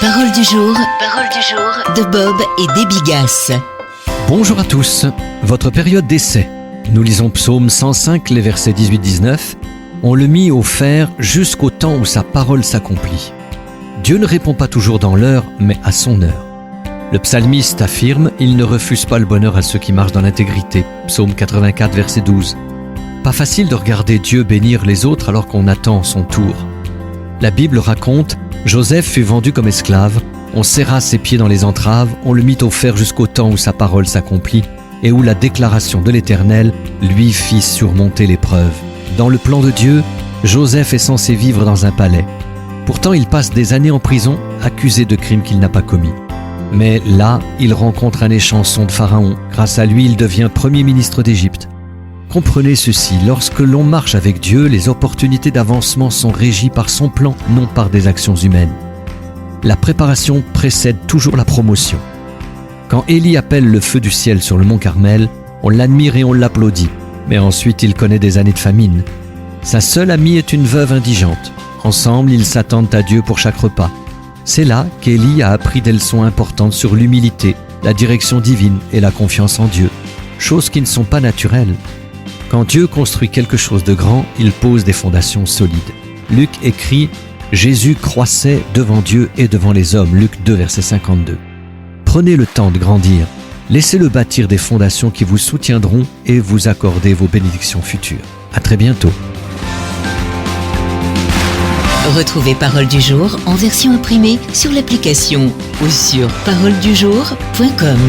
Parole du jour de Bob et des Bigasses. Bonjour à tous, votre période d'essai. Nous lisons Psaume 105, les versets 18-19. On le mit au fer jusqu'au temps où sa parole s'accomplit. Dieu ne répond pas toujours dans l'heure, mais à son heure. Le psalmiste affirme « Il ne refuse pas le bonheur à ceux qui marchent dans l'intégrité » Psaume 84, verset 12. Pas facile de regarder Dieu bénir les autres alors qu'on attend son tour. La Bible raconte « Joseph fut vendu comme esclave, on serra ses pieds dans les entraves, on le mit au fer jusqu'au temps où sa parole s'accomplit et où la déclaration de l'Éternel lui fit surmonter l'épreuve. » Dans le plan de Dieu, Joseph est censé vivre dans un palais. Pourtant, il passe des années en prison, accusé de crimes qu'il n'a pas commis. Mais là, il rencontre un échanson de Pharaon. Grâce à lui, il devient premier ministre d'Égypte. Comprenez ceci, lorsque l'on marche avec Dieu, les opportunités d'avancement sont régies par son plan, non par des actions humaines. La préparation précède toujours la promotion. Quand Élie appelle le feu du ciel sur le mont Carmel, on l'admire et on l'applaudit. Mais ensuite, il connaît des années de famine. Sa seule amie est une veuve indigente. Ensemble, ils s'attendent à Dieu pour chaque repas. C'est là qu'Élie a appris des leçons importantes sur l'humilité, la direction divine et la confiance en Dieu, choses qui ne sont pas naturelles. Quand Dieu construit quelque chose de grand, il pose des fondations solides. Luc écrit « Jésus croissait devant Dieu et devant les hommes » Luc 2, verset 52. Prenez le temps de grandir. Laissez-le bâtir des fondations qui vous soutiendront et vous accorder vos bénédictions futures. À très bientôt. Retrouvez Parole du jour en version imprimée sur l'application ou sur paroledujour.com.